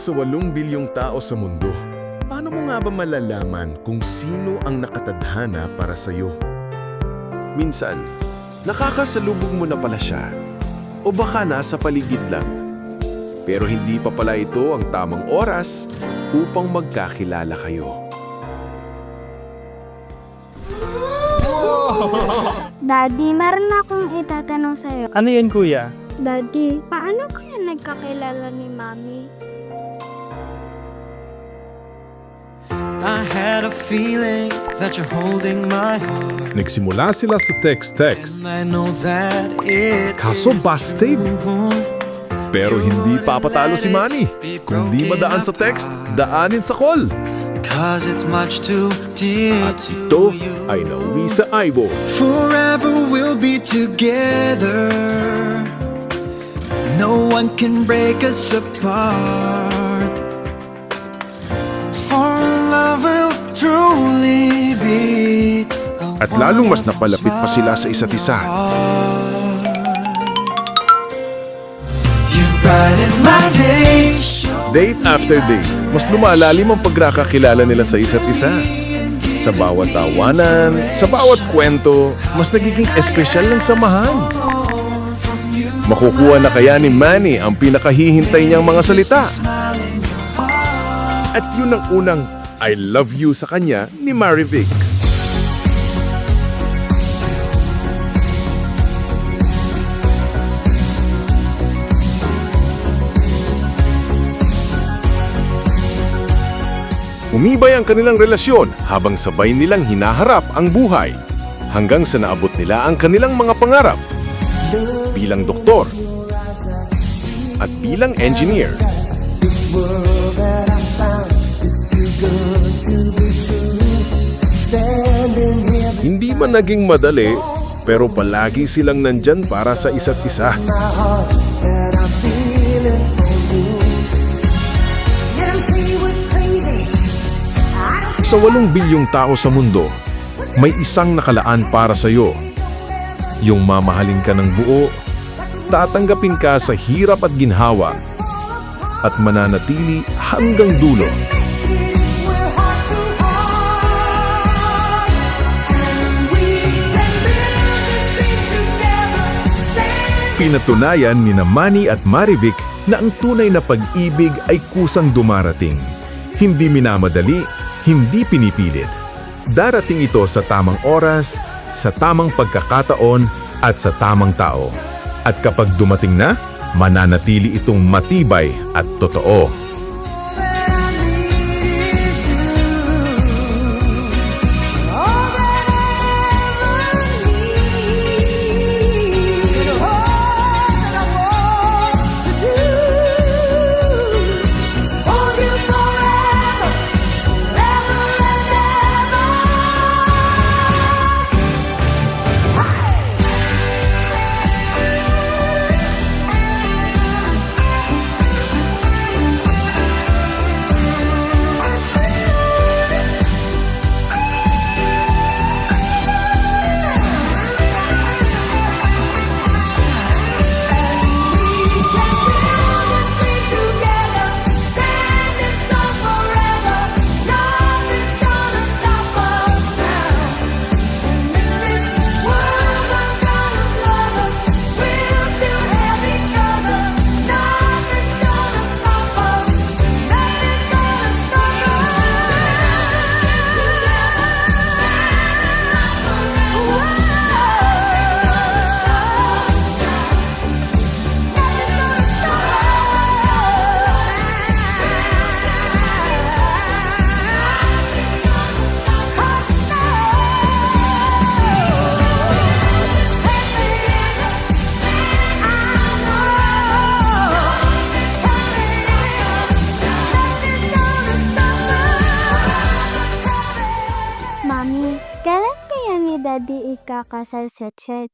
Sa 8 bilyong tao sa mundo, paano mo nga ba malalaman kung sino ang nakatadhana para sa'yo? Minsan, nakakasalubong mo na pala siya o baka nasa paligid lang. Pero hindi pa pala ito ang tamang oras upang magkakilala kayo. Daddy, meron akong itatanong sa'yo. Ano yun, kuya? Daddy, paano kaya nagkakilala ni Mami? I had a feeling that you're holding my heart. Nagsimula sila sa text-text, And I know that it kaso is busted. true. Pero hindi papatalo si Manny. Kung di madaan sa text, daanin sa call. 'Cause it's much too dear At to ito you. ay nauwi sa Aibo. Forever we'll be together. No one can break us apart. For love will truly be a At lalong mas napalapit pa sila sa isa't isa. You brighten my day. Date after date, mas lumalalim ang pagkakakilala nila sa isa't isa. Sa bawat tawanan, sa bawat kwento, mas nagiging espesyal ng samahan. Makukuha na kaya ni Manny ang pinakahihintay niyang mga salita? At yun ang unang I love you sa kanya ni Marivic. Umibay ang kanilang relasyon habang sabay nilang hinaharap ang buhay hanggang sa naabot nila ang kanilang mga pangarap bilang doktor at bilang engineer. Hindi man naging madali, pero palagi silang nandyan para sa isa't isa. Sa 8 bilyong tao sa mundo, may isang nakalaan para sa iyo. Yung mamahalin ka ng buo, tatanggapin ka sa hirap at ginhawa, at mananatili hanggang dulo. Pinatunayan ni Manny at Marivic na ang tunay na pag-ibig ay kusang dumarating. Hindi minamadali, hindi pinipilit. Darating ito sa tamang oras, sa tamang pagkakataon at sa tamang tao. At kapag dumating na, mananatili itong matibay at totoo. Mami, kailan kaya ni Daddy ikakasal sa church?